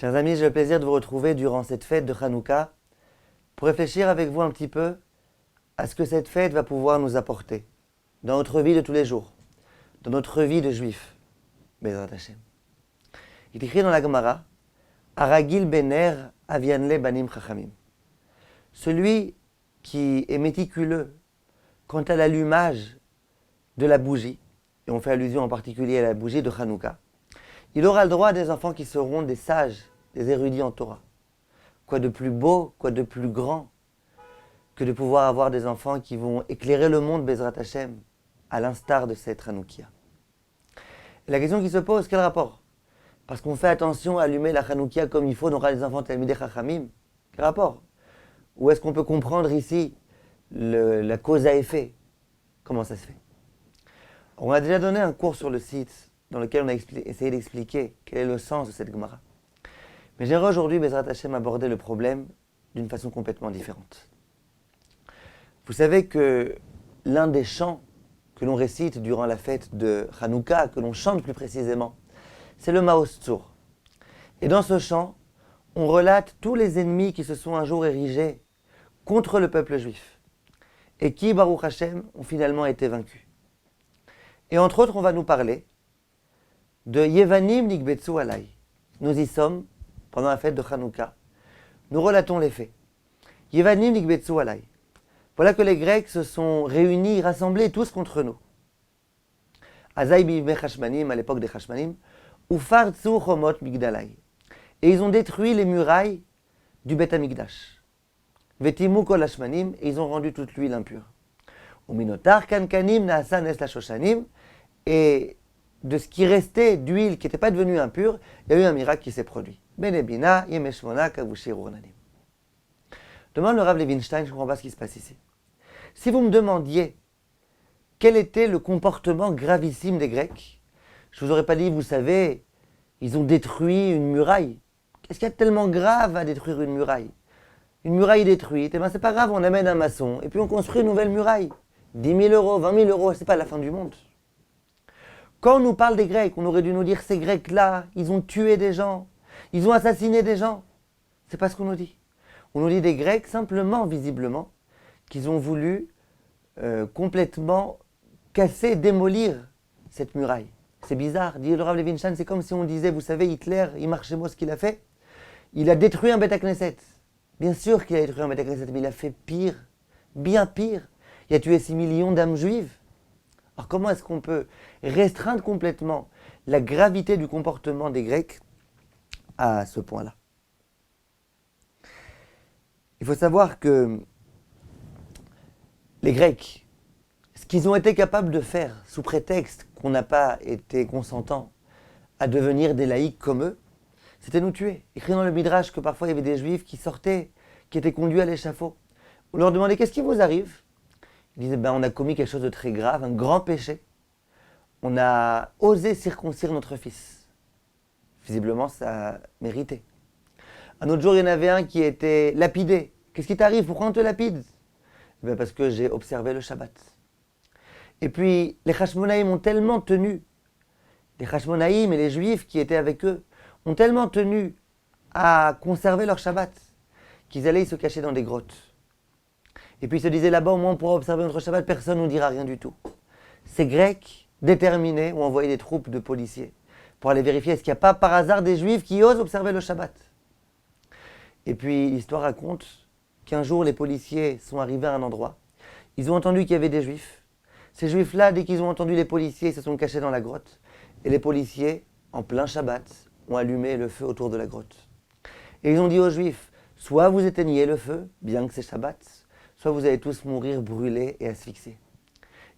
Chers amis, j'ai le plaisir de vous retrouver durant cette fête de Hanouka pour réfléchir avec vous un petit peu à ce que cette fête va pouvoir nous apporter dans notre vie de tous les jours, dans notre vie de juifs. Bezrat Hashem. Il est écrit dans la Gemara, Aragil bener avianle banim chachamim. Celui qui est méticuleux quant à l'allumage de la bougie, et on fait allusion en particulier à la bougie de Hanouka, il aura le droit à des enfants qui seront des sages, des érudits en Torah. Quoi de plus beau, quoi de plus grand que de pouvoir avoir des enfants qui vont éclairer le monde, Bezrat Hashem, à l'instar de cette Hanoukia. Et la question qui se pose, quel rapport? Parce qu'on fait attention à allumer la Hanoukia comme il faut, on aura des enfants Talmidei Chachamim. Quel rapport? Ou est-ce qu'on peut comprendre ici la cause à effet? Comment ça se fait? On a déjà donné un cours sur le site dans lequel on a essayé d'expliquer quel est le sens de cette Gemara. Mais j'aimerais aujourd'hui, Bezrat Hashem, aborder le problème d'une façon complètement différente. Vous savez que l'un des chants que l'on récite durant la fête de Hanouka, que l'on chante plus précisément, c'est le Maos Tzur. Et dans ce chant, on relate tous les ennemis qui se sont un jour érigés contre le peuple juif et qui, Baruch Hashem, ont finalement été vaincus. Et entre autres, on va nous parler de Yevanim Nikbetsu Alay. Nous y sommes pendant la fête de Hanouka. Nous relatons les faits. Yevanim Nikbetsu Alay. Voilà que les Grecs se sont réunis, rassemblés tous contre nous. Azaï bimei Chashmanim, à l'époque des Chashmanim, Ufartsu Chomot Migdalay. Et ils ont détruit les murailles du Beth Amikdash. Vetimu Kol Hashmanim, et ils ont rendu toute l'huile impure. Uminotar Kankanim Naasa Nes la Shoshanim, et de ce qui restait d'huile qui n'était pas devenue impure, il y a eu un miracle qui s'est produit. Benebina Yemeshmona Kavushir Urnanim. Demande le Rav Levinstein, je ne comprends pas ce qui se passe ici. Si vous me demandiez quel était le comportement gravissime des Grecs, je ne vous aurais pas dit, vous savez, ils ont détruit une muraille. Qu'est-ce qu'il y a de tellement grave à détruire une muraille? Une muraille détruite, eh bien c'est pas grave, on amène un maçon et puis on construit une nouvelle muraille. 10 000 euros, 20 000 euros, c'est pas la fin du monde. Quand on nous parle des Grecs, on aurait dû nous dire ces Grecs-là, ils ont tué des gens, ils ont assassiné des gens. C'est pas ce qu'on nous dit. On nous dit des Grecs simplement, visiblement, qu'ils ont voulu complètement casser, démolir cette muraille. C'est bizarre, dit le Rav Levinstein, c'est comme si on disait, vous savez, Hitler, il marche chez moi ce qu'il a fait. Il a détruit un Beth Knesset. Bien sûr qu'il a détruit un Beth Knesset, mais il a fait pire, bien pire. Il a tué 6 millions d'âmes juives. Alors comment est-ce qu'on peut restreindre complètement la gravité du comportement des Grecs à ce point-là? Il faut savoir que les Grecs, ce qu'ils ont été capables de faire, sous prétexte qu'on n'a pas été consentant à devenir des laïcs comme eux, c'était nous tuer. Écrit dans le Midrash que parfois il y avait des Juifs qui sortaient, qui étaient conduits à l'échafaud. On leur demandait, qu'est-ce qui vous arrive? Ils disaient, on a commis quelque chose de très grave, un grand péché. On a osé circoncire notre fils. Visiblement, ça méritait. Un autre jour, il y en avait un qui était lapidé. Qu'est-ce qui t'arrive? Pourquoi on te lapide? Parce que j'ai observé le Shabbat. Et puis, les Hashmonaïm ont tellement tenu, les Hashmonaïm et les Juifs qui étaient avec eux, ont tellement tenu à conserver leur Shabbat, qu'ils allaient se cacher dans des grottes. Et puis ils se disaient là-bas, au moins on pourra observer notre Shabbat, personne ne nous dira rien du tout. Ces Grecs, déterminés, ont envoyé des troupes de policiers pour aller vérifier est-ce qu'il n'y a pas par hasard des Juifs qui osent observer le Shabbat. Et puis l'histoire raconte qu'un jour les policiers sont arrivés à un endroit, ils ont entendu qu'il y avait des Juifs. Ces Juifs-là, dès qu'ils ont entendu les policiers, ils se sont cachés dans la grotte. Et les policiers, en plein Shabbat, ont allumé le feu autour de la grotte. Et ils ont dit aux Juifs, soit vous éteignez le feu, bien que c'est Shabbat, soit vous allez tous mourir brûlés et asphyxiés.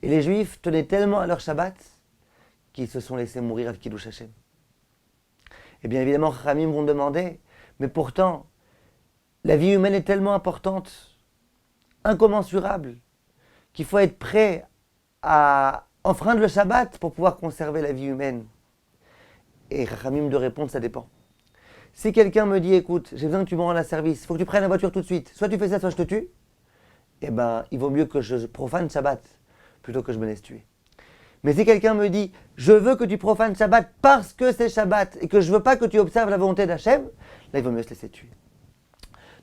Et les Juifs tenaient tellement à leur Shabbat qu'ils se sont laissés mourir à Kiddush Hashem. Et bien évidemment, Chachamim vont demander, mais pourtant, la vie humaine est tellement importante, incommensurable, qu'il faut être prêt à enfreindre le Shabbat pour pouvoir conserver la vie humaine. Et Chachamim de répondre, ça dépend. Si quelqu'un me dit, écoute, j'ai besoin que tu me rendes un service, il faut que tu prennes la voiture tout de suite, soit tu fais ça, soit je te tue, eh bien, il vaut mieux que je profane Shabbat plutôt que je me laisse tuer. Mais si quelqu'un me dit « Je veux que tu profanes Shabbat parce que c'est Shabbat et que je ne veux pas que tu observes la volonté d'Hachem », là, il vaut mieux se laisser tuer.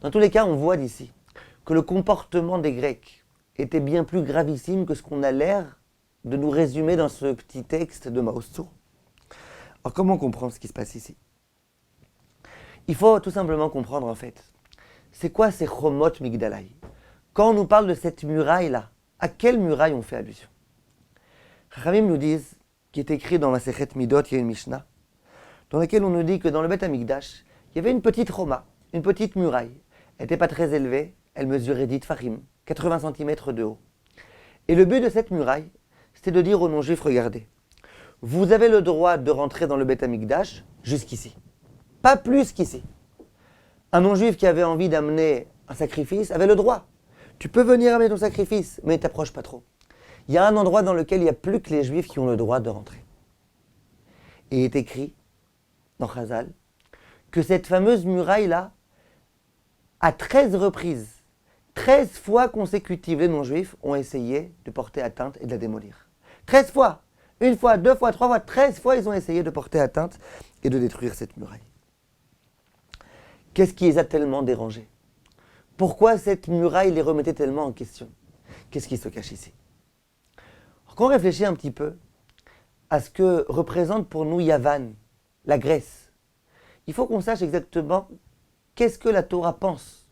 Dans tous les cas, on voit d'ici que le comportement des Grecs était bien plus gravissime que ce qu'on a l'air de nous résumer dans ce petit texte de Maoz Tzur. Alors, comment comprendre ce qui se passe ici? Il faut tout simplement comprendre, en fait, c'est quoi ces Chomot Migdalai? Quand on nous parle de cette muraille-là, à quelle muraille on fait allusion? Chachamim nous disent, qui est écrit dans Masechet Midot, il y a une Mishnah, dans laquelle on nous dit que dans le Beth Amikdash, il y avait une petite Choma, une petite muraille. Elle n'était pas très élevée, elle mesurait 10 tfachim, 80 cm de haut. Et le but de cette muraille, c'était de dire aux non-juifs, regardez, vous avez le droit de rentrer dans le Beth Amikdash jusqu'ici. Pas plus qu'ici. Un non-juif qui avait envie d'amener un sacrifice avait le droit. Tu peux venir amener ton sacrifice, mais ne t'approche pas trop. Il y a un endroit dans lequel il n'y a plus que les juifs qui ont le droit de rentrer. Et il est écrit dans Chazal que cette fameuse muraille-là, à 13 reprises, 13 fois consécutives, les non-juifs ont essayé de porter atteinte et de la démolir. 13 fois! Une fois, deux fois, trois fois, 13 fois, ils ont essayé de porter atteinte et de détruire cette muraille. Qu'est-ce qui les a tellement dérangés? Pourquoi cette muraille les remettait tellement en question? Qu'est-ce qui se cache ici? Alors, quand on réfléchit un petit peu à ce que représente pour nous Yavan, la Grèce, il faut qu'on sache exactement qu'est-ce que la Torah pense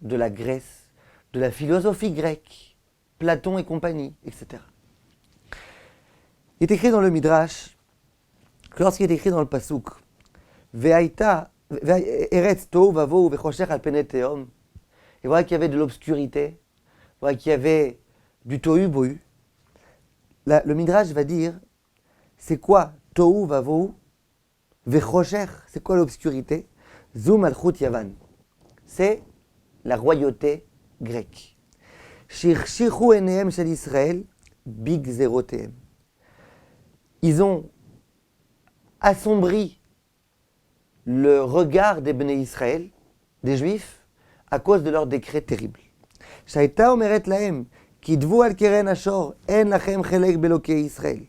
de la Grèce, de la philosophie grecque, Platon et compagnie, etc. Il est écrit dans le Midrash que lorsqu'il est écrit dans le Pasuk, Ve'aita eretz tohu vavohu vechoshech al pnei tehom, et voilà qu'il y avait de l'obscurité, voilà qu'il y avait du tohu bohu. Le Midrash va dire, c'est quoi tohu vavohu vechoshech? C'est quoi l'obscurité? Zu malchut Yavan. C'est la royauté grecque. Shirshichu enehem shel Israël bigzerotehem. Ils ont assombri le regard des Bnei Israël, des Juifs, à cause de leurs décrets terribles. Shaita omeret lahem, kidvu al keren ashor, en lachem chelek belokei Israël.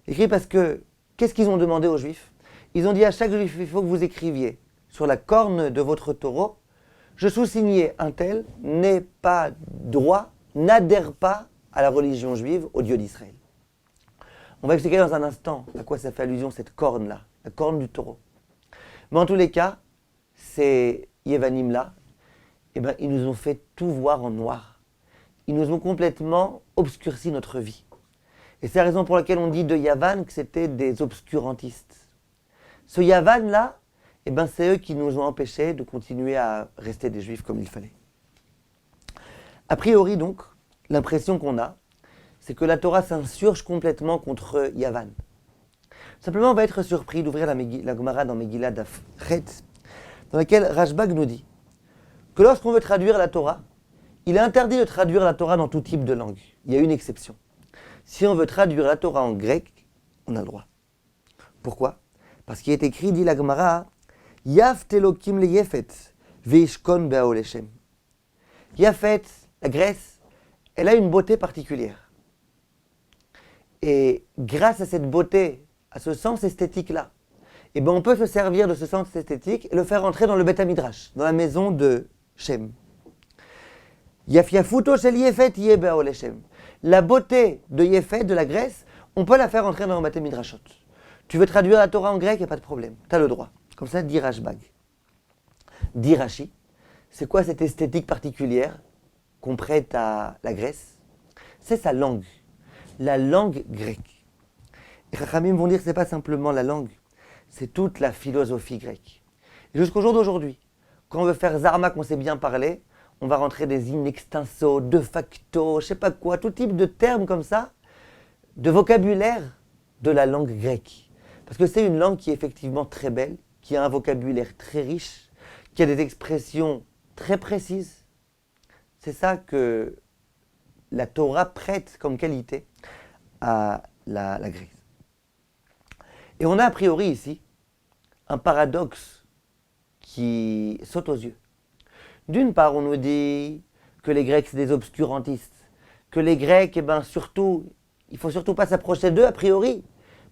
Écrit parce que, qu'est-ce qu'ils ont demandé aux Juifs? Ils ont dit à chaque Juif, il faut que vous écriviez sur la corne de votre taureau, je sous-signais un tel, n'est pas droit, n'adhère pas à la religion juive, au Dieu d'Israël. On va expliquer dans un instant à quoi ça fait allusion cette corne-là, la corne du taureau. Mais en tous les cas, ces Yevanim-là, ils nous ont fait tout voir en noir. Ils nous ont complètement obscurci notre vie. Et c'est la raison pour laquelle on dit de Yavan que c'était des obscurantistes. Ce Yavan-là, c'est eux qui nous ont empêchés de continuer à rester des Juifs comme il fallait. A priori donc, l'impression qu'on a, c'est que la Torah s'insurge complètement contre Yavan. Simplement, on va être surpris d'ouvrir la Gemara dans Megillah Daf Chet, dans laquelle Rashbag nous dit que lorsqu'on veut traduire la Torah, il est interdit de traduire la Torah dans tout type de langue. Il y a une exception. Si on veut traduire la Torah en grec, on a le droit. Pourquoi? Parce qu'il est écrit, dit la Gemara, Yaft Elokim le Yefet, Veishkon Be'aoleshem. Yafet, la Grèce, elle a une beauté particulière. Et grâce à cette beauté, à ce sens esthétique-là, on peut se servir de ce sens esthétique et le faire entrer dans le Beth Midrash, dans la maison de Shem. Yafiafuto shel Yefet yebeo leshem. La beauté de Yefet, de la Grèce, on peut la faire entrer dans le Beth Midrashot. Tu veux traduire la Torah en grec, il n'y a pas de problème, tu as le droit. Comme ça, dit Rashbag. Dit Rashi, c'est quoi cette esthétique particulière qu'on prête à la Grèce? C'est sa langue. La langue grecque. Et Chachamim vont dire que ce n'est pas simplement la langue, c'est toute la philosophie grecque. Et jusqu'au jour d'aujourd'hui, quand on veut faire Zarma, qu'on sait bien parler, on va rentrer des in extenso, de facto, je sais pas quoi, tout type de termes comme ça, de vocabulaire de la langue grecque. Parce que c'est une langue qui est effectivement très belle, qui a un vocabulaire très riche, qui a des expressions très précises. C'est ça que la Torah prête comme qualité à la Grèce. Et on a a priori ici un paradoxe qui saute aux yeux. D'une part, on nous dit que les Grecs, c'est des obscurantistes, que les Grecs, surtout, Il ne faut surtout pas s'approcher d'eux a priori,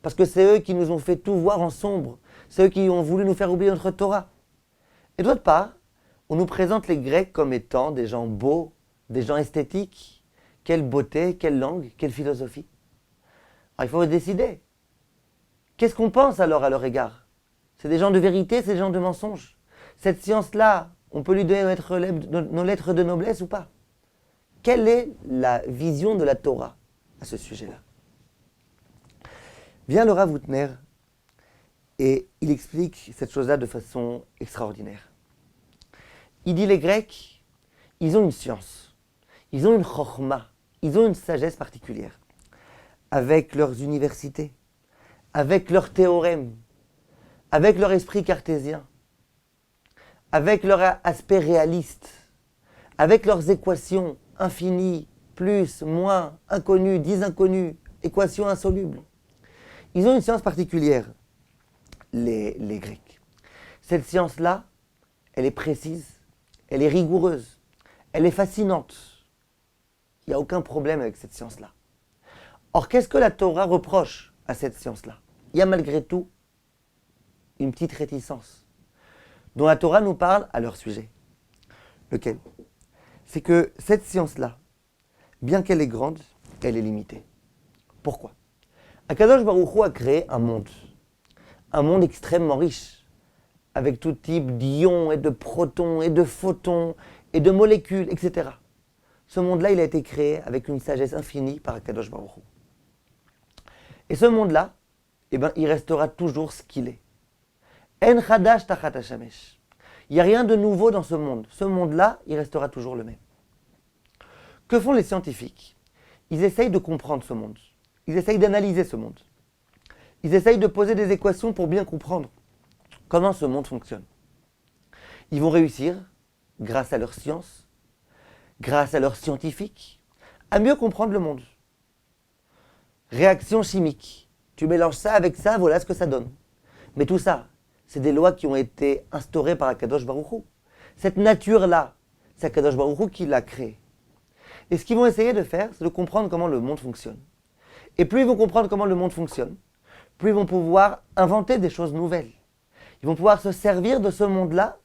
parce que c'est eux qui nous ont fait tout voir en sombre. C'est eux qui ont voulu nous faire oublier notre Torah. Et d'autre part, on nous présente les Grecs comme étant des gens beaux, des gens esthétiques. Quelle beauté, quelle langue, quelle philosophie. Alors il faut décider. Qu'est-ce qu'on pense alors à leur égard? C'est des gens de vérité, c'est des gens de mensonge. Cette science-là, on peut lui donner nos lettres de noblesse ou pas? Quelle est la vision de la Torah à ce sujet-là? Vient le Rav Houtner et il explique cette chose-là de façon extraordinaire. Il dit les Grecs, ils ont une science, ils ont une chokhma, ils ont une sagesse particulière, avec leurs universités, avec leurs théorèmes, avec leur esprit cartésien, avec leur aspect réaliste, avec leurs équations infinies, plus, moins, inconnues, 10 inconnues, équations insolubles. Ils ont une science particulière, les Grecs. Cette science-là, elle est précise, elle est rigoureuse, elle est fascinante. Il n'y a aucun problème avec cette science-là. Or, qu'est-ce que la Torah reproche à cette science-là? Il y a malgré tout une petite réticence dont la Torah nous parle à leur sujet. Lequel? C'est que cette science-là, bien qu'elle est grande, elle est limitée. Pourquoi? Akadosh Baruch Hu a créé un monde extrêmement riche, avec tout type d'ions et de protons et de photons et de molécules, etc. Ce monde-là, il a été créé avec une sagesse infinie par Akadosh Baruch Hu. Et ce monde-là, il restera toujours ce qu'il est. En chadash tachat hashamesh. Il n'y a rien de nouveau dans ce monde. Ce monde-là, il restera toujours le même. Que font les scientifiques? Ils essayent de comprendre ce monde. Ils essayent d'analyser ce monde. Ils essayent de poser des équations pour bien comprendre comment ce monde fonctionne. Ils vont réussir, grâce à leur science, grâce à leurs scientifiques, à mieux comprendre le monde. Réaction chimique. Tu mélanges ça avec ça, voilà ce que ça donne. Mais tout ça, c'est des lois qui ont été instaurées par Akadosh Baruch Hu. Cette nature-là, c'est Akadosh Baruch Hu qui l'a créée. Et ce qu'ils vont essayer de faire, c'est de comprendre comment le monde fonctionne. Et plus ils vont comprendre comment le monde fonctionne, plus ils vont pouvoir inventer des choses nouvelles. Ils vont pouvoir se servir de ce monde-là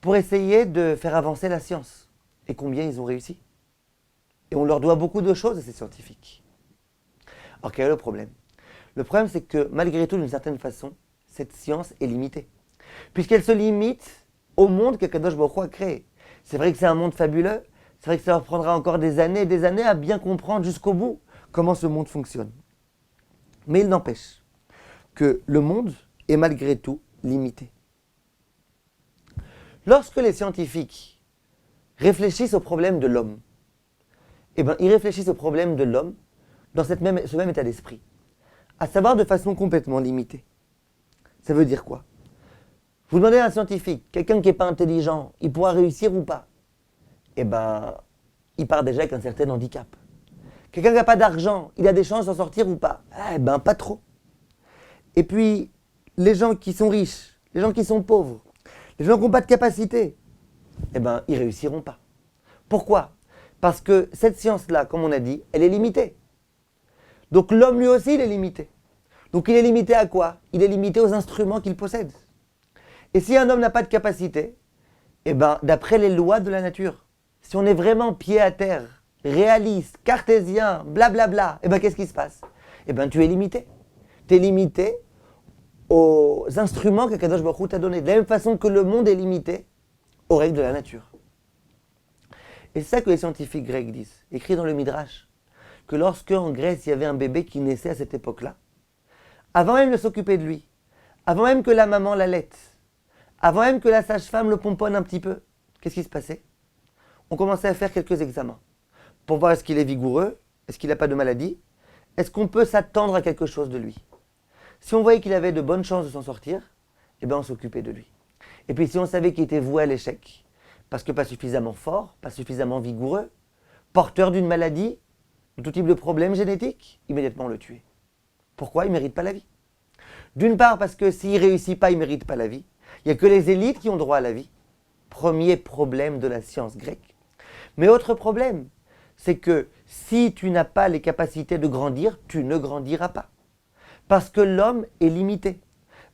pour essayer de faire avancer la science. Et combien ils ont réussi? Et on leur doit beaucoup de choses à ces scientifiques. Alors quel est le problème? Le problème, c'est que malgré tout, d'une certaine façon, cette science est limitée. Puisqu'elle se limite au monde qu'Akadosh Baruch Hu a créé. C'est vrai que c'est un monde fabuleux, c'est vrai que ça leur prendra encore des années et des années à bien comprendre jusqu'au bout comment ce monde fonctionne. Mais il n'empêche que le monde est malgré tout limité. Lorsque les scientifiques réfléchissent au problème de l'homme, ils réfléchissent au problème de l'homme dans ce même état d'esprit, à savoir de façon complètement limitée. Ça veut dire quoi? Vous demandez à un scientifique, quelqu'un qui n'est pas intelligent, il pourra réussir ou pas? Il part déjà avec un certain handicap. Quelqu'un qui n'a pas d'argent, il a des chances d'en sortir ou pas? Pas trop. Et puis, les gens qui sont riches, les gens qui sont pauvres, les gens qui n'ont pas de capacité, ils réussiront pas. Pourquoi? Parce que cette science-là, comme on a dit, elle est limitée. Donc l'homme lui aussi, il est limité. Donc il est limité à quoi? Il est limité aux instruments qu'il possède. Et si un homme n'a pas de capacité, d'après les lois de la nature, si on est vraiment pied à terre, réaliste, cartésien, blablabla, qu'est-ce qui se passe? Tu es limité. Tu es limité aux instruments qu'Akadosh Baruch Hu t'a donnés. De la même façon que le monde est limité aux règles de la nature. Et c'est ça que les scientifiques grecs disent, écrit dans le Midrash, que lorsque en Grèce il y avait un bébé qui naissait à cette époque-là, avant même de s'occuper de lui, avant même que la maman l'allaite, avant même que la sage-femme le pomponne un petit peu, qu'est-ce qui se passait? On commençait à faire quelques examens pour voir est-ce qu'il est vigoureux, est-ce qu'il n'a pas de maladie, est-ce qu'on peut s'attendre à quelque chose de lui. Si on voyait qu'il avait de bonnes chances de s'en sortir, on s'occupait de lui. Et puis si on savait qu'il était voué à l'échec, parce que pas suffisamment fort, pas suffisamment vigoureux, porteur d'une maladie, de tout type de problème génétique, immédiatement on le tuait. Pourquoi? Il ne mérite pas la vie. D'une part parce que s'il ne réussit pas, il ne mérite pas la vie. Il n'y a que les élites qui ont droit à la vie. Premier problème de la science grecque. Mais autre problème, c'est que Si tu n'as pas les capacités de grandir, tu ne grandiras pas. Parce que l'homme est limité.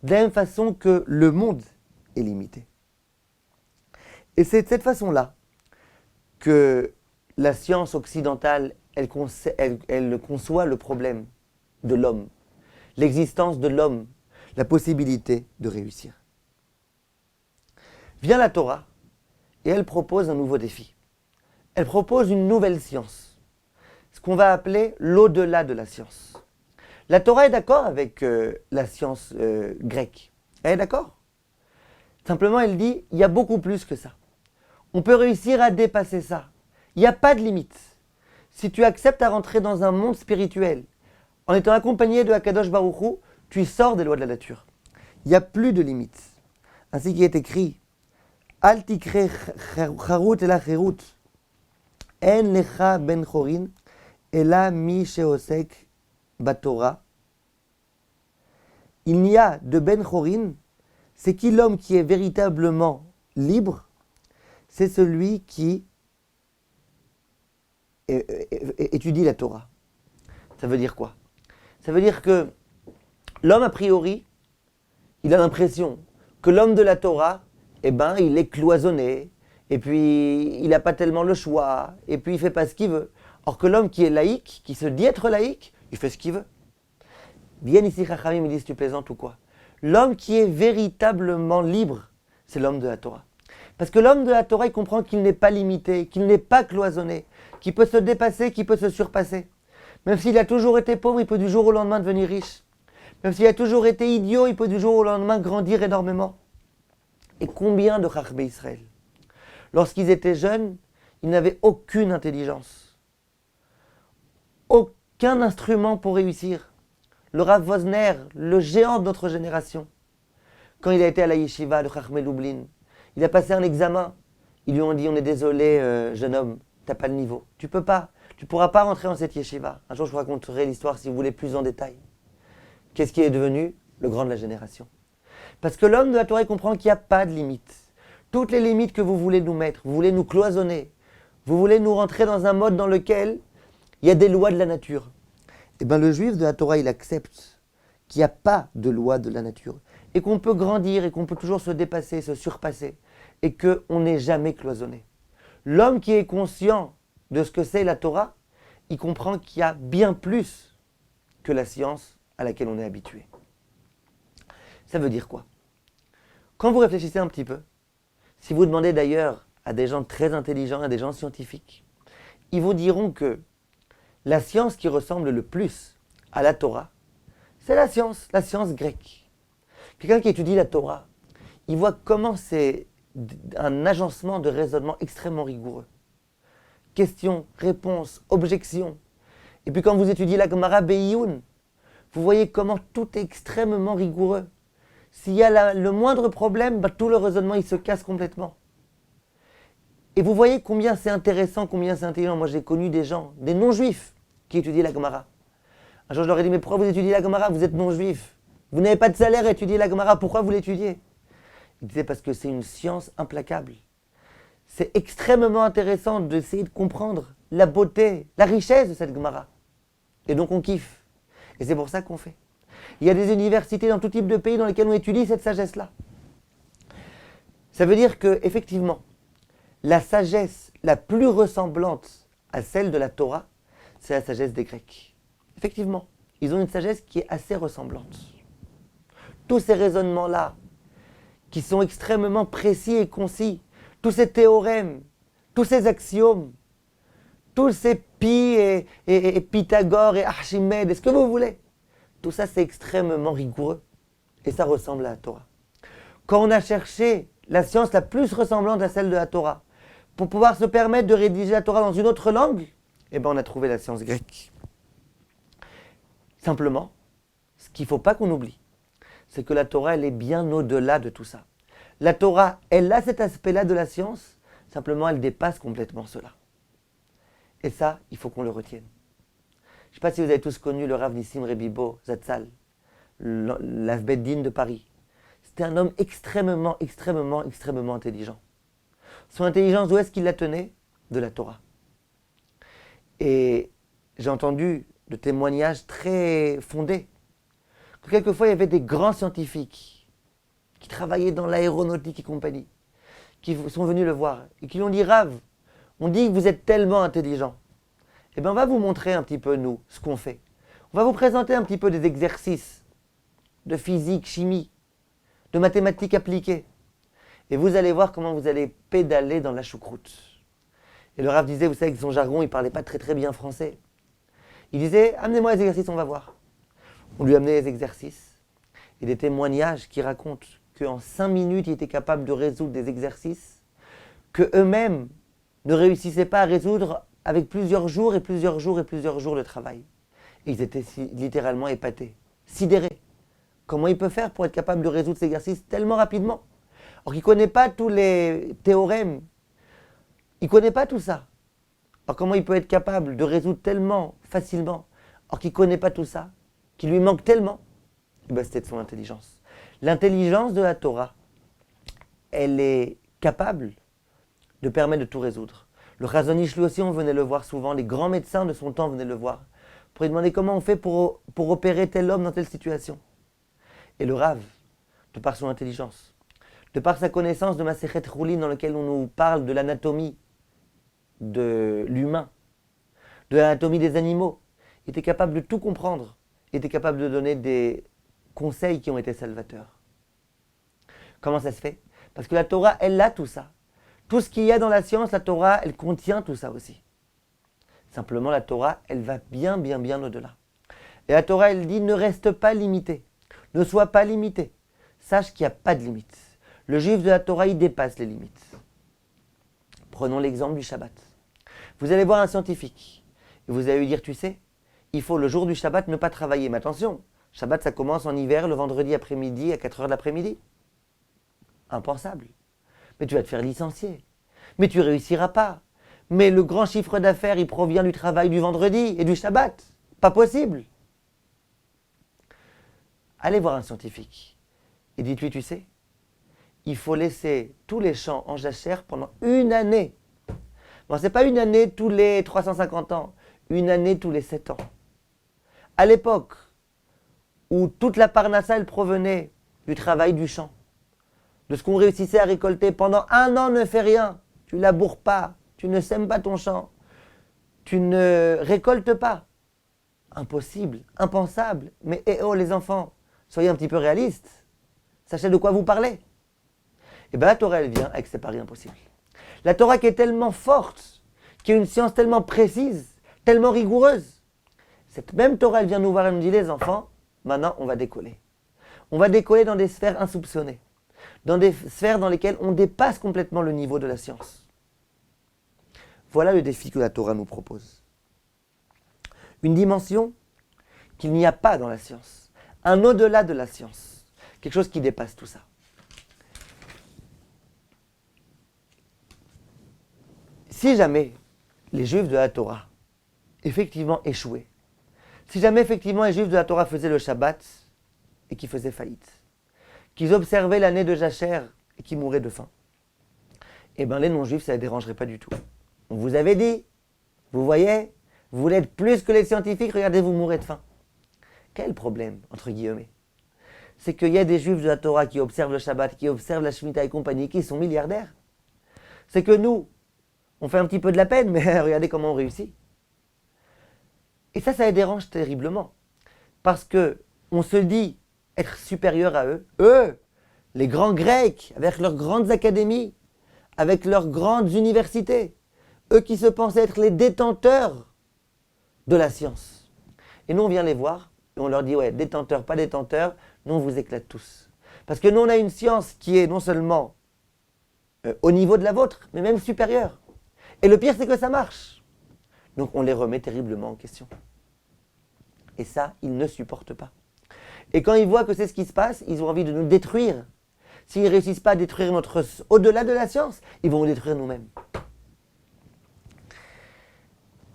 De la même façon que le monde est limité. Et c'est de cette façon-là que la science occidentale, elle conçoit le problème de l'homme, l'existence de l'homme, la possibilité de réussir. Vient la Torah et elle propose un nouveau défi. Elle propose une nouvelle science, ce qu'on va appeler l'au-delà de la science. La Torah est d'accord avec la science grecque. Elle est d'accord. Simplement, elle dit, il y a beaucoup plus que ça. On peut réussir à dépasser ça. Il n'y a pas de limite. Si tu acceptes à rentrer dans un monde spirituel, en étant accompagné de Akadosh Baruch Hu, tu sors des lois de la nature. Il n'y a plus de limites. Ainsi qu'il est écrit, Al tikre charut ela cherut, en lecha ben chorin, ela mi sheosek batora. Il n'y a de ben chorin, c'est qui l'homme qui est véritablement libre, c'est celui qui étudie la Torah. Ça veut dire quoi? Ça veut dire que l'homme, a priori, il a l'impression que l'homme de la Torah, il est cloisonné, et puis il n'a pas tellement le choix, et puis il ne fait pas ce qu'il veut. Or que l'homme qui est laïque, qui se dit être laïque, il fait ce qu'il veut. Viens ici, Chachamim, me disent, tu plaisantes ou quoi? L'homme qui est véritablement libre, c'est l'homme de la Torah. Parce que l'homme de la Torah, il comprend qu'il n'est pas limité, qu'il n'est pas cloisonné, qu'il peut se dépasser, qu'il peut se surpasser. Même s'il a toujours été pauvre, il peut du jour au lendemain devenir riche. Même s'il a toujours été idiot, il peut du jour au lendemain grandir énormément. Et combien de Chachmei Israël, lorsqu'ils étaient jeunes, ils n'avaient aucune intelligence, aucun instrument pour réussir. Le Rav Wosner, le géant de notre génération, quand il a été à la yeshiva de Chachmei Lublin, il a passé un examen. Ils lui ont dit, on est désolé, jeune homme, tu n'as pas le niveau. Tu peux pas, tu ne pourras pas rentrer dans cette yeshiva. Un jour, je vous raconterai l'histoire si vous voulez plus en détail. Qu'est-ce qui est devenu le grand de la génération? Parce que l'homme de la Torah comprend qu'il n'y a pas de limites. Toutes les limites que vous voulez nous mettre, vous voulez nous cloisonner, vous voulez nous rentrer dans un mode dans lequel il y a des lois de la nature. Eh bien, le juif de la Torah, il accepte qu'il n'y a pas de loi de la nature et qu'on peut grandir et qu'on peut toujours se dépasser, se surpasser et qu'on n'est jamais cloisonné. L'homme qui est conscient de ce que c'est la Torah, il comprend qu'il y a bien plus que la science à laquelle on est habitué. Ça veut dire quoi? Quand vous réfléchissez un petit peu, si vous demandez d'ailleurs à des gens très intelligents, à des gens scientifiques, ils vous diront que la science qui ressemble le plus à la Torah, c'est la science grecque. Quelqu'un qui étudie la Torah, il voit comment c'est un agencement de raisonnement extrêmement rigoureux. Questions, réponses, objections. Et puis quand vous étudiez la Gemara Be'iyun, vous voyez comment tout est extrêmement rigoureux. S'il y a le moindre problème, tout le raisonnement il se casse complètement. Et vous voyez combien c'est intéressant, combien c'est intelligent. Moi j'ai connu des gens, des non-juifs, qui étudiaient la Gemara. Un jour je leur ai dit, mais pourquoi vous étudiez la Gemara? Vous êtes non-juif. Vous n'avez pas de salaire à étudier la Gemara, pourquoi vous l'étudiez? Ils disaient parce que c'est une science implacable. C'est extrêmement intéressant d'essayer de comprendre la beauté, la richesse de cette Gemara. Et donc on kiffe. Et c'est pour ça qu'on fait. Il y a des universités dans tout type de pays dans lesquels on étudie cette sagesse-là. Ça veut dire que, effectivement, la sagesse la plus ressemblante à celle de la Torah, c'est la sagesse des Grecs. Effectivement, ils ont une sagesse qui est assez ressemblante. Tous ces raisonnements-là, qui sont extrêmement précis et concis, tous ces théorèmes, tous ces axiomes, tous ces pi et Pythagore et Archimède, et ce que vous voulez, tout ça c'est extrêmement rigoureux et ça ressemble à la Torah. Quand on a cherché la science la plus ressemblante à celle de la Torah, pour pouvoir se permettre de rédiger la Torah dans une autre langue, on a trouvé la science grecque. Simplement, ce qu'il ne faut pas qu'on oublie, c'est que la Torah, elle est bien au-delà de tout ça. La Torah, elle a cet aspect-là de la science, simplement elle dépasse complètement cela. Et ça, il faut qu'on le retienne. Je ne sais pas si vous avez tous connu le Rav Nissim Rebibo Zatzal, l'Avbeddin de Paris. C'était un homme extrêmement intelligent. Son intelligence, d'où est-ce qu'il la tenait? De la Torah. Et j'ai entendu de témoignages très fondés que quelquefois il y avait des grands scientifiques qui travaillaient dans l'aéronautique et compagnie, qui sont venus le voir et qui lui ont dit: Rav, on dit que vous êtes tellement intelligent. Eh bien, on va vous montrer un petit peu, nous, ce qu'on fait. On va vous présenter un petit peu des exercices de physique, chimie, de mathématiques appliquées. Et vous allez voir comment vous allez pédaler dans la choucroute. Et le Rav disait, vous savez que son jargon, il ne parlait pas très très bien français. Il disait: amenez-moi les exercices, on va voir. On lui amenait les exercices. Et des témoignages qui racontent qu'en 5 minutes, il était capable de résoudre des exercices que eux-mêmes ne réussissaient pas à résoudre avec plusieurs jours et plusieurs jours et plusieurs jours de travail. Et ils étaient littéralement épatés, sidérés. Comment il peut faire pour être capable de résoudre ces exercices tellement rapidement? Alors qu'il ne connaît pas tous les théorèmes, il ne connaît pas tout ça. Alors comment il peut être capable de résoudre tellement facilement, alors qu'il ne connaît pas tout ça, qu'il lui manque tellement? Et bien, c'était de son intelligence. L'intelligence de la Torah, elle est capable de permettre de tout résoudre. Le Chazon Ish, lui aussi, on venait le voir souvent, les grands médecins de son temps venaient le voir, pour lui demander comment on fait pour opérer tel homme dans telle situation. Et le Rav, de par son intelligence, de par sa connaissance de Masechet Choulin, dans lequel on nous parle de l'anatomie de l'humain, de l'anatomie des animaux, il était capable de tout comprendre, il était capable de donner des conseils qui ont été salvateurs. Comment ça se fait? Parce que la Torah, elle a tout ça. Tout ce qu'il y a dans la science, la Torah, elle contient tout ça aussi. Simplement, la Torah, elle va bien, bien, bien au-delà. Et la Torah, elle dit: ne reste pas limité, ne sois pas limité. Sache qu'il n'y a pas de limite. Le juif de la Torah, il dépasse les limites. Prenons l'exemple du Shabbat. Vous allez voir un scientifique, et vous allez lui dire: tu sais, il faut le jour du Shabbat ne pas travailler. Mais attention, Shabbat, ça commence en hiver, le vendredi après-midi, à 4 heures de l'après-midi. Impensable. Mais tu vas te faire licencier. Mais tu ne réussiras pas. Mais le grand chiffre d'affaires, il provient du travail du vendredi et du Shabbat. Pas possible. Allez voir un scientifique et dites-lui: tu sais, il faut laisser tous les champs en jachère pendant 1 année. Bon, ce n'est pas 1 année tous les 350 ans, 1 année tous les 7 ans. À l'époque où toute la parnassa, elle provenait du travail du champ, de ce qu'on réussissait à récolter pendant 1 an, ne fais rien, tu laboures pas, tu ne sèmes pas ton champ, tu ne récoltes pas. Impossible, impensable. Mais oh les enfants, soyez un petit peu réalistes, sachez de quoi vous parlez. Et bien la Torah, elle vient avec ses paris impossibles. La Torah qui est tellement forte, qui est une science tellement précise, tellement rigoureuse. Cette même Torah, elle vient nous voir et nous dit: les enfants, maintenant on va décoller. On va décoller dans des sphères insoupçonnées, dans des sphères dans lesquelles on dépasse complètement le niveau de la science. Voilà le défi que la Torah nous propose. Une dimension qu'il n'y a pas dans la science, un au-delà de la science, quelque chose qui dépasse tout ça. Si jamais les Juifs de la Torah effectivement échouaient, si jamais effectivement les Juifs de la Torah faisaient le Shabbat et qu'ils faisaient faillite, qu'ils observaient l'année de Jachère et qu'ils mouraient de faim, eh bien les non-Juifs, ça ne les dérangerait pas du tout. On vous avait dit, vous voyez, vous voulez être plus que les scientifiques, regardez, vous mourrez de faim. Quel problème, entre guillemets? C'est qu'il y a des Juifs de la Torah qui observent le Shabbat, qui observent la Shemitah et compagnie, qui sont milliardaires. C'est que nous, on fait un petit peu de la peine, mais regardez comment on réussit. Et ça les dérange terriblement. Parce que on se dit être supérieur à eux. Eux, les grands Grecs, avec leurs grandes académies, avec leurs grandes universités. Eux qui se pensaient être les détenteurs de la science. Et nous, on vient les voir et on leur dit: ouais, détenteurs, pas détenteurs, nous, on vous éclate tous. Parce que nous, on a une science qui est non seulement au niveau de la vôtre, mais même supérieure. Et le pire, c'est que ça marche. Donc, on les remet terriblement en question. Et ça, ils ne supportent pas. Et quand ils voient que c'est ce qui se passe, ils ont envie de nous détruire. S'ils ne réussissent pas à détruire notre au-delà de la science, ils vont nous détruire nous-mêmes.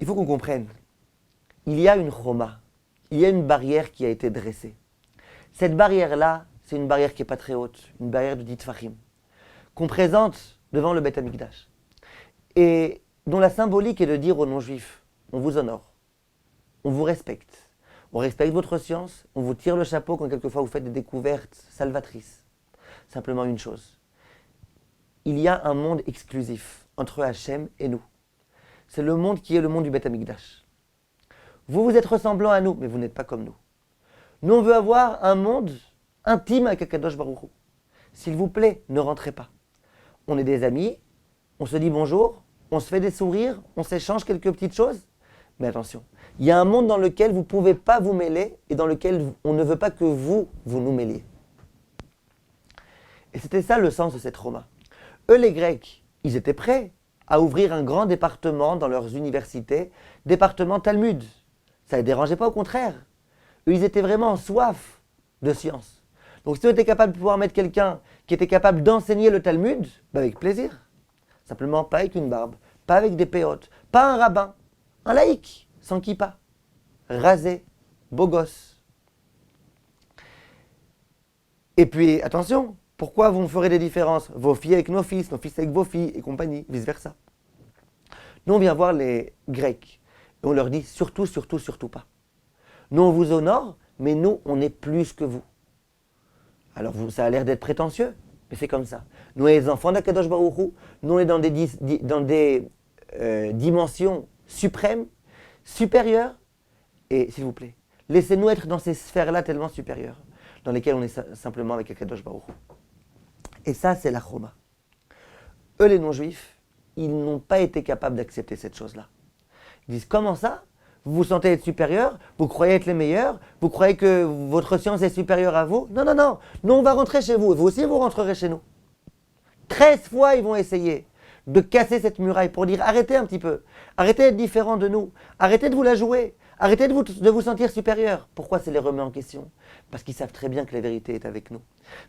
Il faut qu'on comprenne. Il y a une choma, il y a une barrière qui a été dressée. Cette barrière-là, c'est une barrière qui n'est pas très haute, une barrière de 10 tfachim, qu'on présente devant le Beth Amikdash. Et dont la symbolique est de dire aux non-juifs: on vous honore, on vous respecte, on respecte votre science, on vous tire le chapeau quand quelquefois vous faites des découvertes salvatrices. Simplement une chose, il y a un monde exclusif entre Hachem et nous. C'est le monde qui est le monde du Beth Amikdash. Vous, vous êtes ressemblant à nous, mais vous n'êtes pas comme nous. Nous, on veut avoir un monde intime avec Akadosh Baruch Hu. S'il vous plaît, ne rentrez pas. On est des amis, on se dit bonjour, on se fait des sourires, on s'échange quelques petites choses. Mais attention, il y a un monde dans lequel vous ne pouvez pas vous mêler et dans lequel on ne veut pas que vous nous mêliez. Et c'était ça le sens de cette Roma. Eux, les Grecs, ils étaient prêts à ouvrir un grand département dans leurs universités, département Talmud. Ça ne les dérangeait pas, au contraire. Eux, ils étaient vraiment en soif de science. Donc si on était capable de pouvoir mettre quelqu'un qui était capable d'enseigner le Talmud, ben avec plaisir. Simplement pas avec une barbe, pas avec des péotes, pas un rabbin, un laïc, sans kippa, rasé, beau gosse. Et puis, attention, pourquoi vous me ferez des différences? Vos filles avec nos fils avec vos filles et compagnie, vice-versa. Nous, on vient voir les Grecs et on leur dit surtout, surtout, surtout pas. Nous, on vous honore, mais nous, on est plus que vous. Alors, ça a l'air d'être prétentieux, mais c'est comme ça. Nous, les enfants d'Akadosh Baruch Hu, nous, on est dans des dimensions suprêmes, supérieures, et s'il vous plaît, laissez-nous être dans ces sphères-là tellement supérieures, dans lesquelles on est simplement avec Akadosh Baruch Hu. Et ça, c'est la Choma. Eux, les non-juifs, ils n'ont pas été capables d'accepter cette chose-là. Ils disent, comment ça? Vous vous sentez être supérieur? Vous croyez être les meilleurs? Vous croyez que votre science est supérieure à vous? Non, non, non. Nous, on va rentrer chez vous. Et vous aussi, vous rentrerez chez nous. 13 fois, ils vont essayer de casser cette muraille pour dire, arrêtez un petit peu. Arrêtez d'être différent de nous. Arrêtez de vous la jouer. Arrêtez de vous sentir supérieur. Pourquoi ça les remet en question? Parce qu'ils savent très bien que la vérité est avec nous.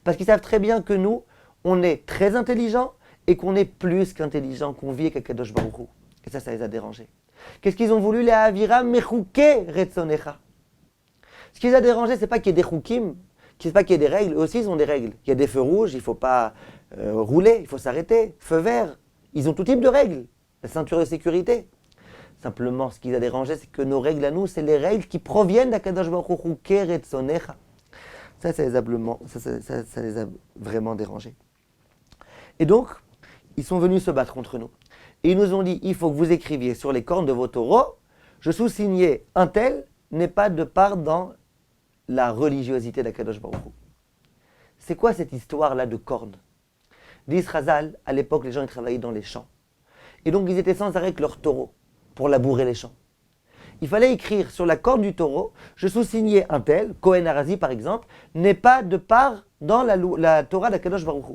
Parce qu'ils savent très bien que nous, on est très intelligents et qu'on est plus qu'intelligents, qu'on vit avec Akadosh Baruch Hu. Et ça les a dérangés. Qu'est-ce qu'ils ont voulu? Les Avira Mechouke Retzonecha. Ce qui les a dérangés, c'est pas qu'il y ait des choukim, c'est pas qu'il y ait des règles. Eux aussi, ils ont des règles. Il y a des feux rouges, il ne faut pas rouler, il faut s'arrêter. Feu vert, ils ont tout type de règles. La ceinture de sécurité. Simplement, ce qui les a dérangés, c'est que nos règles à nous, c'est les règles qui proviennent d'Akadosh Baruch Hu Retzonecha. Ça les a vraiment dérangés. Et donc, ils sont venus se battre contre nous. Et ils nous ont dit, il faut que vous écriviez sur les cornes de vos taureaux, je sous-signais un tel n'est pas de part dans la religiosité d'Akadosh Baruch Hu. C'est quoi cette histoire-là de cornes? Dit Chazal, à l'époque, les gens ils travaillaient dans les champs. Et donc, ils étaient sans arrêt avec leurs taureaux pour labourer les champs. Il fallait écrire sur la corne du taureau, je sous-signais un tel, Cohen Arazi par exemple, n'est pas de part dans la Torah d'Akadosh Baruch Hu.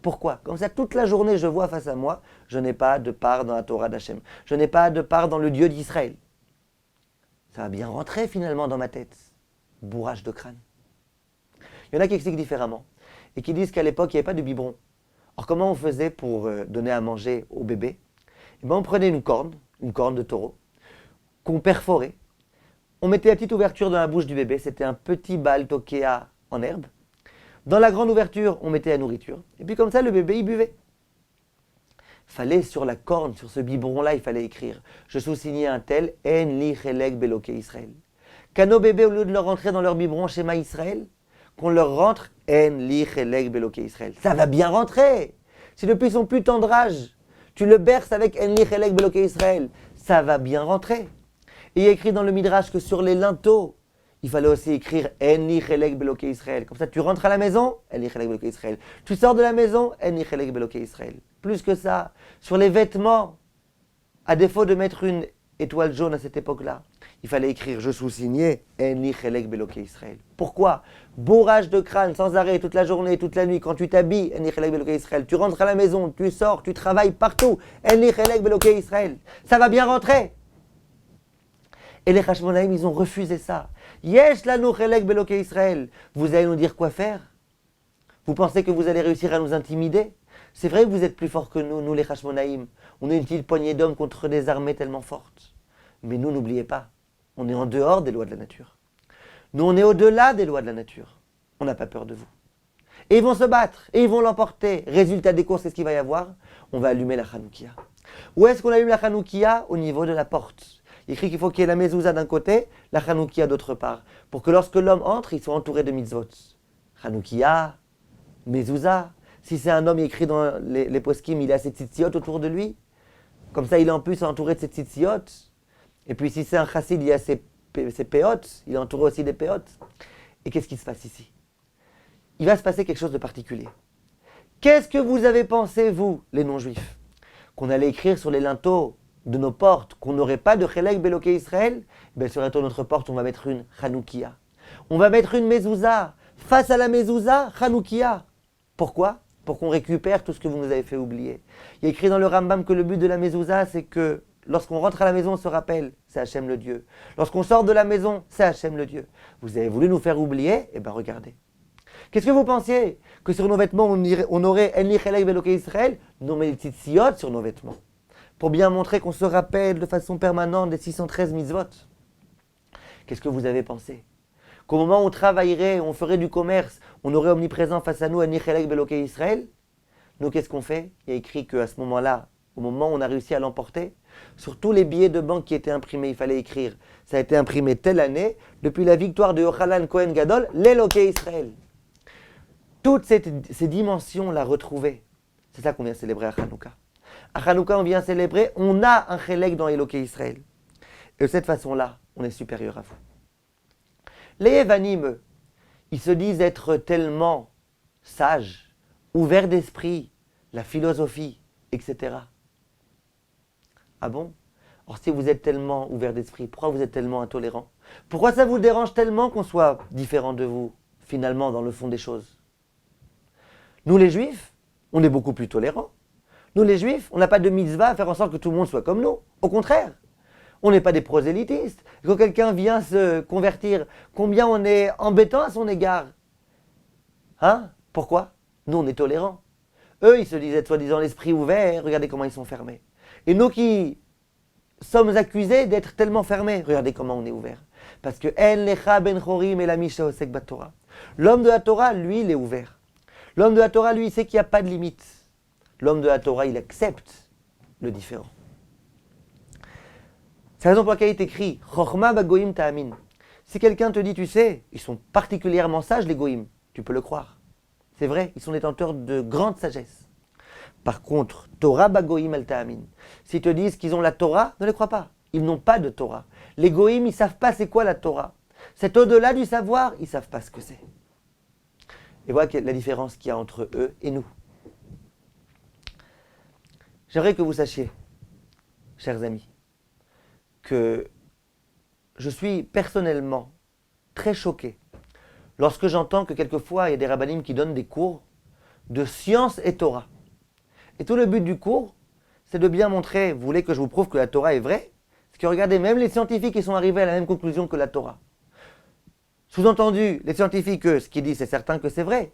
Pourquoi? Comme ça, toute la journée, je vois face à moi, je n'ai pas de part dans la Torah d'Hachem. Je n'ai pas de part dans le Dieu d'Israël. Ça va bien rentrer finalement dans ma tête. Bourrage de crâne. Il y en a qui expliquent différemment et qui disent qu'à l'époque, il n'y avait pas de biberon. Alors comment on faisait pour donner à manger au bébé? Eh bien, on prenait une corne de taureau, qu'on perforait. On mettait la petite ouverture dans la bouche du bébé. C'était un petit bal tokéa en herbe. Dans la grande ouverture, on mettait la nourriture. Et puis comme ça, le bébé, il buvait. Fallait sur la corne, sur ce biberon-là, il fallait écrire. Je sous-signais un tel, En li chelek beloké Israël. Qu'à nos bébés, au lieu de leur rentrer dans leur biberon schéma Israël, qu'on leur rentre En li chelek beloké Israël. Ça va bien rentrer. Si depuis son plus tendre âge, tu le berces avec En li chelek beloké Israël, ça va bien rentrer. Et il y a écrit dans le Midrash que sur les linteaux, il fallait aussi écrire En li chelek beloké Israël. Comme ça, tu rentres à la maison, En li chelek beloké Israël. Tu sors de la maison, En li chelek beloké Israël. Plus que ça, sur les vêtements, à défaut de mettre une étoile jaune à cette époque-là, il fallait écrire je sous-signais En li chelek beloké Israël. Pourquoi? Bourrage de crâne sans arrêt toute la journée, toute la nuit, quand tu t'habilles, En li chelek beloké Israël. Tu rentres à la maison, tu sors, tu travailles partout, En li chelek beloké Israël. Ça va bien rentrer. Et les Hashmonaïm, ils ont refusé ça. Yesh lanu chelek beloké Israël. Vous allez nous dire quoi faire? Vous pensez que vous allez réussir à nous intimider? C'est vrai que vous êtes plus forts que nous les Hashmonaïm. On est une petite poignée d'hommes contre des armées tellement fortes. Mais nous, n'oubliez pas, on est en dehors des lois de la nature. Nous, on est au-delà des lois de la nature. On n'a pas peur de vous. Et ils vont se battre, et ils vont l'emporter. Résultat des courses, qu'est-ce qu'il va y avoir? On va allumer la Hanoukia. Où est-ce qu'on allume la Hanoukia? Au niveau de la porte. Il écrit qu'il faut qu'il y ait la mezouza d'un côté, la chanoukia d'autre part, pour que lorsque l'homme entre, il soit entouré de mitzvot. Chanoukia, mezouza. Si c'est un homme, il écrit dans les poskim, il a ses tzitziot autour de lui. Comme ça, il est en plus entouré de ses tzitziot. Et puis si c'est un chassid, il y a ses péotes, il est entouré aussi des péotes. Et qu'est-ce qui se passe ici? Il va se passer quelque chose de particulier. Qu'est-ce que vous avez pensé, vous, les non-juifs? Qu'on allait écrire sur les linteaux de nos portes qu'on n'aurait pas de Chelek Beloké Israël? Ben, sur les linteaux de notre porte, on va mettre une Chanoukia. On va mettre une mezouza. Face à la mezouza, Chanoukia. Pourquoi? Pour qu'on récupère tout ce que vous nous avez fait oublier. Il y a écrit dans le Rambam que le but de la mezouza, c'est que lorsqu'on rentre à la maison, on se rappelle, c'est Hachem le Dieu. Lorsqu'on sort de la maison, c'est Hachem le Dieu. Vous avez voulu nous faire oublier? Eh bien, regardez. Qu'est-ce que vous pensiez? Que sur nos vêtements, on aurait Enli Chelek Beloké Israël? Non, mais les tzitziot sur nos vêtements. Pour bien montrer qu'on se rappelle de façon permanente des 613 mitzvot. Qu'est-ce que vous avez pensé? Qu'au moment où on travaillerait, on ferait du commerce, on aurait omniprésent face à nous Enli Chelek Beloké Israël? Nous, qu'est-ce qu'on fait? Il y a écrit qu'à ce moment-là, au moment où on a réussi à l'emporter, sur tous les billets de banque qui étaient imprimés, il fallait écrire, ça a été imprimé telle année, depuis la victoire de Yochanan Cohen Gadol, l'Eloké Israël. Toutes ces dimensions-là retrouvées, c'est ça qu'on vient célébrer à Hanouka. À Hanouka, on vient célébrer, on a un Chelek dans Eloké Israël. Et de cette façon-là, on est supérieur à vous. Les Yevanim, eux, ils se disent être tellement sages, ouverts d'esprit, la philosophie, etc. Ah bon? Or, si vous êtes tellement ouverts d'esprit, pourquoi vous êtes tellement intolérants? Pourquoi ça vous dérange tellement qu'on soit différent de vous, finalement, dans le fond des choses? Nous, les Juifs, on est beaucoup plus tolérants. Nous, les Juifs, on n'a pas de mitzvah à faire en sorte que tout le monde soit comme nous. Au contraire, on n'est pas des prosélytistes. Quand quelqu'un vient se convertir, combien on est embêtant à son égard? Hein? Pourquoi? Nous, on est tolérants. Eux, ils se disaient, soi-disant, l'esprit ouvert, regardez comment ils sont fermés. Et nous qui sommes accusés d'être tellement fermés, regardez comment on est ouverts. Parce que En lecha ben chorim el misha osek batorah. L'homme de la Torah, lui, il est ouvert. L'homme de la Torah, lui, il sait qu'il n'y a pas de limite. L'homme de la Torah, il accepte le différent. C'est la raison pour laquelle il est écrit Chochma bagoyim ta'amin. Si quelqu'un te dit, tu sais, ils sont particulièrement sages, les goyim, tu peux le croire. C'est vrai, ils sont détenteurs de grande sagesse. Par contre, Torah bagoyim al ta'amin. S'ils te disent qu'ils ont la Torah, ne les crois pas. Ils n'ont pas de Torah. Les goyim, ils ne savent pas c'est quoi la Torah. C'est au-delà du savoir, ils ne savent pas ce que c'est. Et voilà la différence qu'il y a entre eux et nous. J'aimerais que vous sachiez, chers amis, que je suis personnellement très choqué lorsque j'entends que quelquefois il y a des rabbinim qui donnent des cours de science et Torah. Et tout le but du cours, c'est de bien montrer, vous voulez que je vous prouve que la Torah est vraie? Parce que regardez, même les scientifiques ils sont arrivés à la même conclusion que la Torah. Sous-entendu, les scientifiques, ce qu'ils disent, c'est certain que c'est vrai.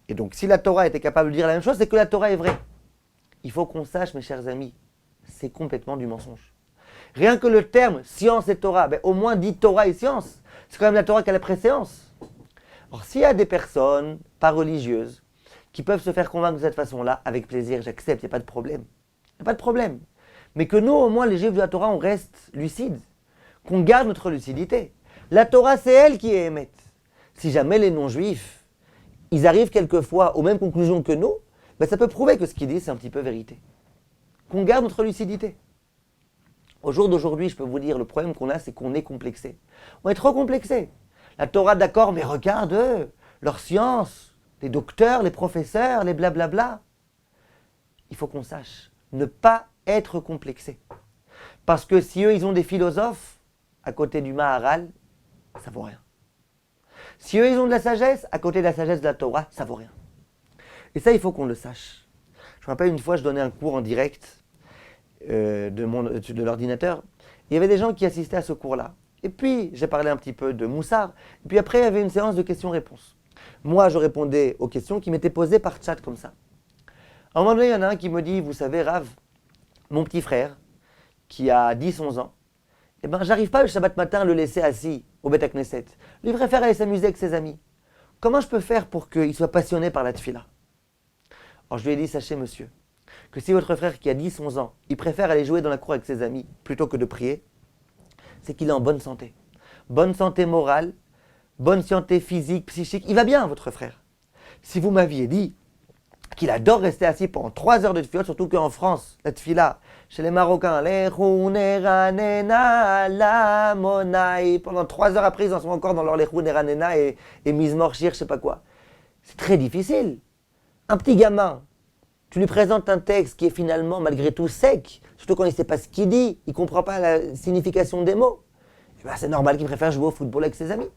Et donc, si la Torah était capable de dire la même chose, c'est que la Torah est vraie. Il faut qu'on sache, mes chers amis, c'est complètement du mensonge. Rien que le terme science et Torah, au moins dit Torah et science. C'est quand même la Torah qui a la préséance. Or, s'il y a des personnes pas religieuses qui peuvent se faire convaincre de cette façon-là, avec plaisir, j'accepte, il n'y a pas de problème. Il n'y a pas de problème. Mais que nous, au moins, les Juifs de la Torah, on reste lucides. Qu'on garde notre lucidité. La Torah, c'est elle qui est émette. Si jamais les non-juifs, ils arrivent quelquefois aux mêmes conclusions que nous, ça peut prouver que ce qu'ils disent, c'est un petit peu vérité. Qu'on garde notre lucidité. Au jour d'aujourd'hui, je peux vous dire, le problème qu'on a, c'est qu'on est complexé. On est trop complexé. La Torah, d'accord, mais regarde eux, leur science, les docteurs, les professeurs, les blablabla. Il faut qu'on sache ne pas être complexé. Parce que si eux, ils ont des philosophes, à côté du Maharal, ça vaut rien. Si eux, ils ont de la sagesse, à côté de la sagesse de la Torah, ça vaut rien. Et ça, il faut qu'on le sache. Je me rappelle une fois, je donnais un cours en direct de l'ordinateur. Il y avait des gens qui assistaient à ce cours-là. Et puis, j'ai parlé un petit peu de Moussard. Et puis après, il y avait une séance de questions-réponses. Moi, je répondais aux questions qui m'étaient posées par chat comme ça. À un moment donné, il y en a un qui me dit, vous savez, Rav, mon petit frère, qui a 10-11 ans, j'arrive pas le Shabbat matin à le laisser assis au Beth Knesset. Lui préfère aller s'amuser avec ses amis. Comment je peux faire pour qu'il soit passionné par la tefila? Alors je lui ai dit, sachez monsieur, que si votre frère qui a 10-11 ans, il préfère aller jouer dans la cour avec ses amis plutôt que de prier, c'est qu'il est en bonne santé. Bonne santé morale, bonne santé physique, psychique. Il va bien, votre frère. Si vous m'aviez dit qu'il adore rester assis pendant 3 heures de tefilot, surtout qu'en France, la tefila, chez les Marocains, pendant 3 heures après, ils en sont encore dans leur Lechou Neranena et Mizmor Shir, je sais pas quoi. C'est très difficile. Un petit gamin, tu lui présentes un texte qui est finalement malgré tout sec, surtout quand il ne sait pas ce qu'il dit, il ne comprend pas la signification des mots. Et ben, c'est normal qu'il préfère jouer au football avec ses amis.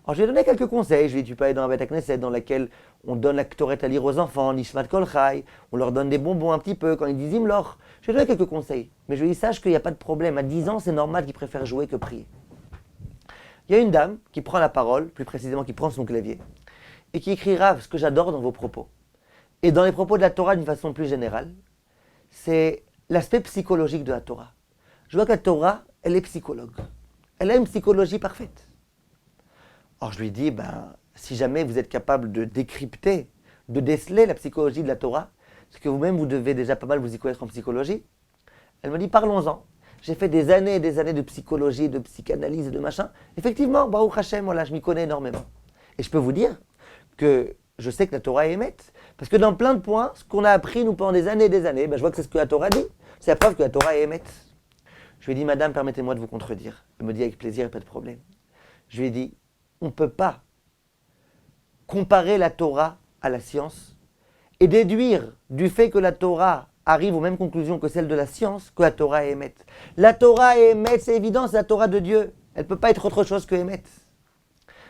Alors je lui ai donné quelques conseils. Je lui ai dit, tu peux aller dans la Beth Knesset dans laquelle on donne la Ktoret à lire aux enfants, l'Ishmat Kol Chai, on leur donne des bonbons un petit peu quand ils disent Imlor. Je lui ai donné quelques conseils. Mais je lui ai dit, sache qu'il n'y a pas de problème. À 10 ans, c'est normal qu'il préfère jouer que prier. Il y a une dame qui prend la parole, plus précisément qui prend son clavier, et qui écrira ce que j'adore dans vos propos. Et dans les propos de la Torah d'une façon plus générale, c'est l'aspect psychologique de la Torah. Je vois que la Torah, elle est psychologue. Elle a une psychologie parfaite. Alors je lui dis, si jamais vous êtes capable de décrypter, de déceler la psychologie de la Torah, parce que vous-même vous devez déjà pas mal vous y connaître en psychologie, elle me dit, parlons-en. J'ai fait des années et des années de psychologie, de psychanalyse et de machin. Effectivement, Baruch Hashem, voilà, je m'y connais énormément. Et je peux vous dire que je sais que la Torah est émette. Parce que dans plein de points, ce qu'on a appris nous pendant des années et des années, je vois que c'est ce que la Torah dit. C'est la preuve que la Torah est émette. Je lui ai dit, madame, permettez-moi de vous contredire. Elle me dit avec plaisir, pas de problème. Je lui ai dit, on ne peut pas comparer la Torah à la science et déduire du fait que la Torah arrive aux mêmes conclusions que celle de la science que la Torah est émette. La Torah est émette, c'est évident, c'est la Torah de Dieu. Elle ne peut pas être autre chose que émette.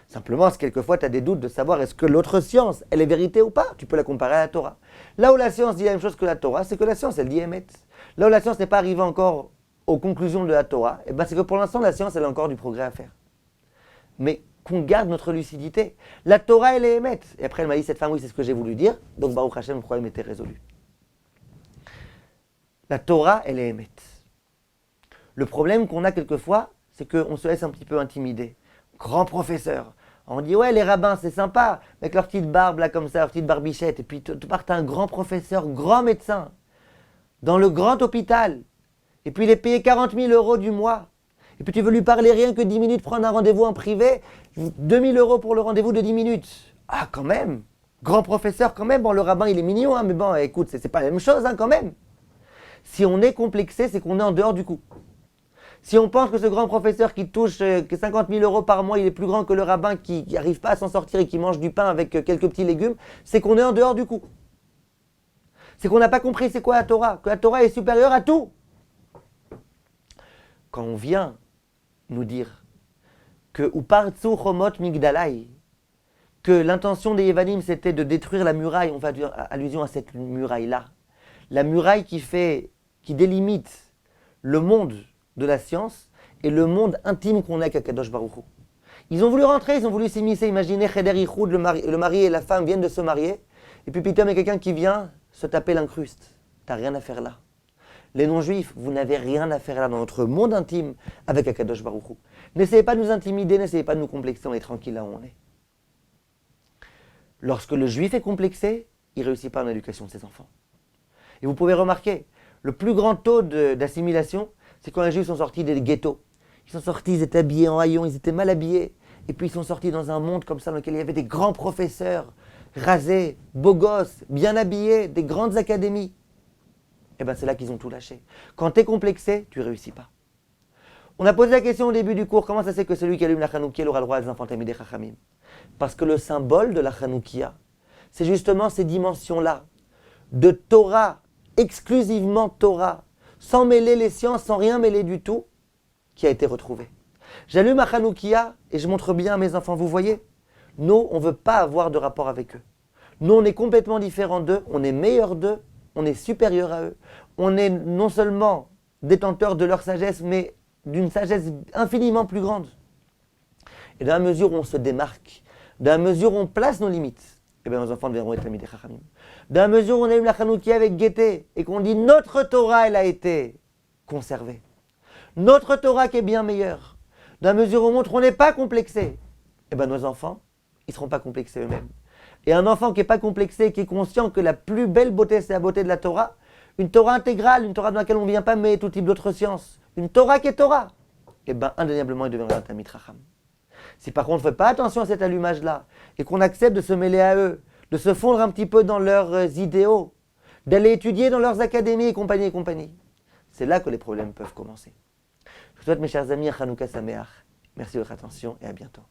Simplement, si quelquefois tu as des doutes de savoir est-ce que l'autre science, elle est vérité ou pas, tu peux la comparer à la Torah. Là où la science dit la même chose que la Torah, c'est que la science, elle dit émette. Là où la science n'est pas arrivée encore aux conclusions de la Torah, c'est que pour l'instant, la science, elle a encore du progrès à faire. Mais qu'on garde notre lucidité. La Torah, elle est émette. Et après, elle m'a dit, cette femme, oui, c'est ce que j'ai voulu dire. Donc, Baruch Hashem, le problème était résolu. La Torah, elle est émette. Le problème qu'on a quelquefois, c'est qu'on se laisse un petit peu intimider. Grand professeur. On dit, ouais, les rabbins, c'est sympa, avec leur petite barbe, là, comme ça, leur petite barbichette. Et puis, tu partes un grand professeur, grand médecin, dans le grand hôpital. Et puis, il est payé 40 000 € du mois. Et puis, tu veux lui parler rien que 10 minutes, prendre un rendez-vous en privé, 2 000 € pour le rendez-vous de 10 minutes. Ah, quand même. Grand professeur, quand même. Bon, le rabbin, il est mignon, hein, mais bon, écoute, c'est pas la même chose, hein, quand même. Si on est complexé, c'est qu'on est en dehors du coup. Si on pense que ce grand professeur qui touche 50 000 € par mois, il est plus grand que le rabbin qui n'arrive pas à s'en sortir et qui mange du pain avec quelques petits légumes, c'est qu'on est en dehors du coup. C'est qu'on n'a pas compris c'est quoi la Torah, que la Torah est supérieure à tout. Quand on vient nous dire que Upartsu Chomot Migdalai, que l'intention des Yevanim c'était de détruire la muraille, on fait allusion à cette muraille-là, la muraille qui délimite le monde de la science et le monde intime qu'on a avec Akadosh Baruch Hu. Ils ont voulu rentrer, ils ont voulu s'immiscer. Imaginez Cheder Yichud, le mari et la femme viennent de se marier, et puis Pitom, il y a quelqu'un qui vient se taper l'incruste. T'as rien à faire là. Les non-juifs, vous n'avez rien à faire là dans notre monde intime avec Akadosh Baruch Hu. N'essayez pas de nous intimider, n'essayez pas de nous complexer, on est tranquille là où on est. Lorsque le juif est complexé, il ne réussit pas en éducation de ses enfants. Et vous pouvez remarquer, le plus grand taux d'assimilation, c'est quand les Juifs sont sortis des ghettos. Ils sont sortis, ils étaient habillés en haillons, ils étaient mal habillés. Et puis ils sont sortis dans un monde comme ça, dans lequel il y avait des grands professeurs, rasés, beaux gosses, bien habillés, des grandes académies. Et bien c'est là qu'ils ont tout lâché. Quand tu es complexé, tu ne réussis pas. On a posé la question au début du cours, comment ça se fait que celui qui allume la Chanoukia aura le droit à des enfants Talmidei Chachamim? Parce que le symbole de la Chanoukia, c'est justement ces dimensions-là, de Torah, exclusivement Torah, sans mêler les sciences, sans rien mêler du tout, qui a été retrouvé. J'allume ma Chanoukia et je montre bien à mes enfants, vous voyez, nous, on ne veut pas avoir de rapport avec eux. Nous, on est complètement différents d'eux, on est meilleurs d'eux, on est supérieurs à eux. On est non seulement détenteurs de leur sagesse, mais d'une sagesse infiniment plus grande. Et dans la mesure où on se démarque, dans la mesure où on place nos limites, eh bien nos enfants deviendront être Talmidei Chachamim. Dans la mesure où on allume la Chanoukia avec gaieté et qu'on dit notre Torah, elle a été conservée. Notre Torah qui est bien meilleure. Dans la mesure où on montre qu'on n'est pas complexé, eh bien nos enfants, ils ne seront pas complexés eux-mêmes. Et un enfant qui n'est pas complexé, qui est conscient que la plus belle beauté, c'est la beauté de la Torah, une Torah intégrale, une Torah dans laquelle on ne vient pas mêler tout type d'autres sciences, une Torah qui est Torah. eh bien, indéniablement, il deviendra un Talmid Chacham. Si par contre, on ne fait pas attention à cet allumage-là, et qu'on accepte de se mêler à eux, de se fondre un petit peu dans leurs idéaux, d'aller étudier dans leurs académies et compagnie et compagnie, c'est là que les problèmes peuvent commencer. Je vous souhaite, mes chers amis, un Hanouka Sameach. Merci de votre attention et à bientôt.